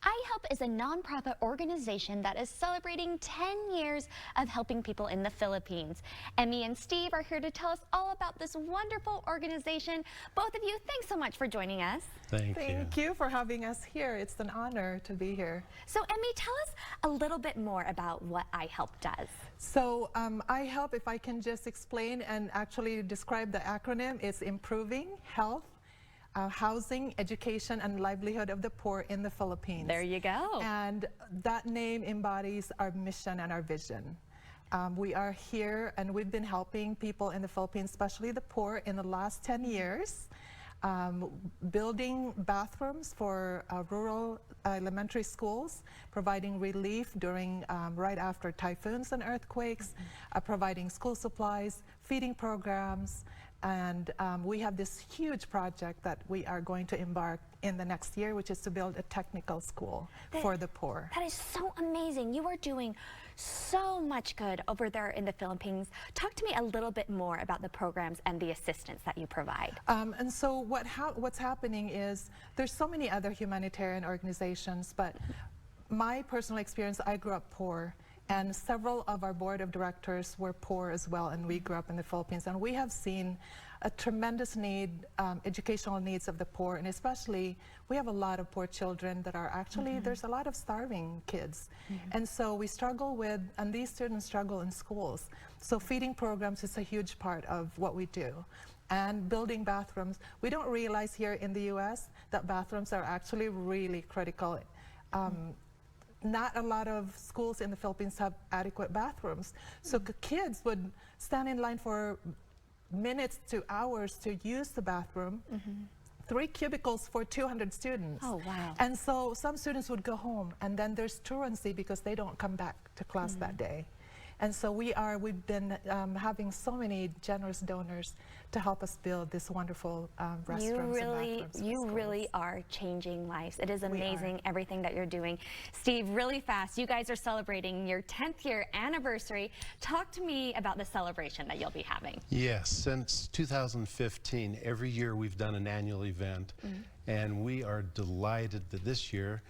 IHELPP is a nonprofit organization that is celebrating 10 years of helping people in the Philippines. Emmy and Steve are here to tell us all about this wonderful organization. Both of you, thanks so much for joining us. Thank you for having us here. It's an honor to be here. So Emmy, tell us a little bit more about what IHELPP does. So IHELPP, if I can just explain and actually describe the acronym, is Improving Health, Housing, Education, and Livelihood of the Poor in the Philippines. There you go. And that name embodies our mission and our vision. We are here and we've been helping people in the Philippines, especially the poor, in the last 10 years. Building bathrooms for rural elementary schools, providing relief during right after typhoons and earthquakes, providing school supplies, feeding programs, and we have this huge project that we are going to embark in the next year, which is to build a technical school for the poor. That is so amazing. You are doing so much good over there in the Philippines. Talk to me a little bit more about the programs and the assistance that you provide. And so what's happening is there's so many other humanitarian organizations, but my personal experience, I grew up poor. And several of our board of directors were poor as well, and we grew up in the Philippines. And we have seen a tremendous need, educational needs of the poor, and especially we have a lot of poor children that are actually, there's a lot of starving kids. And so we struggle with, and these students struggle in schools. So feeding programs is a huge part of what we do. And building bathrooms. We don't realize here in the US that bathrooms are actually really critical. Not a lot of schools in the Philippines have adequate bathrooms. So kids would stand in line for minutes to hours to use the bathroom. 3 cubicles for 200 students. Oh, wow. And so some students would go home, and then there's truancy because they don't come back to class that day. And so we've been having so many generous donors to help us build this wonderful restaurants and bathrooms. You really are changing lives. It is amazing everything that you're doing. Steve, really fast, you guys are celebrating your 10th year anniversary. Talk to me about the celebration that you'll be having. Yes, since 2015, every year we've done an annual event, and we are delighted that this year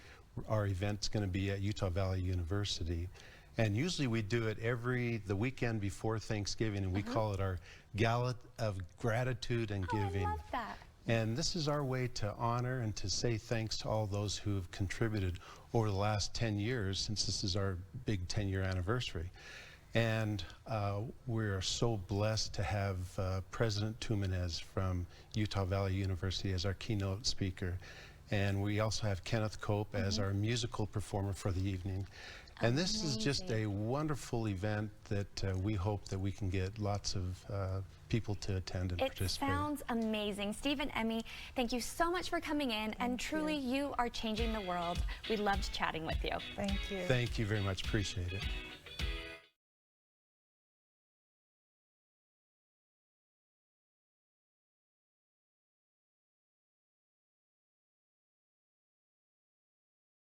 our event's going to be at Utah Valley University. And usually we do it the weekend before Thanksgiving, and we call it our Gala of Gratitude and Giving. I love that. And this is our way to honor and to say thanks to all those who have contributed over the last 10 years, since this is our big 10-year anniversary. And we're so blessed to have President Tumanez from Utah Valley University as our keynote speaker. And we also have Kenneth Cope as our musical performer for the evening. And this is just a wonderful event that we hope that we can get lots of people to attend and participate. It sounds amazing. Steve and Emmy, thank you so much for coming in, and truly you are changing the world. We loved chatting with you. Thank you. Thank you very much. Appreciate it.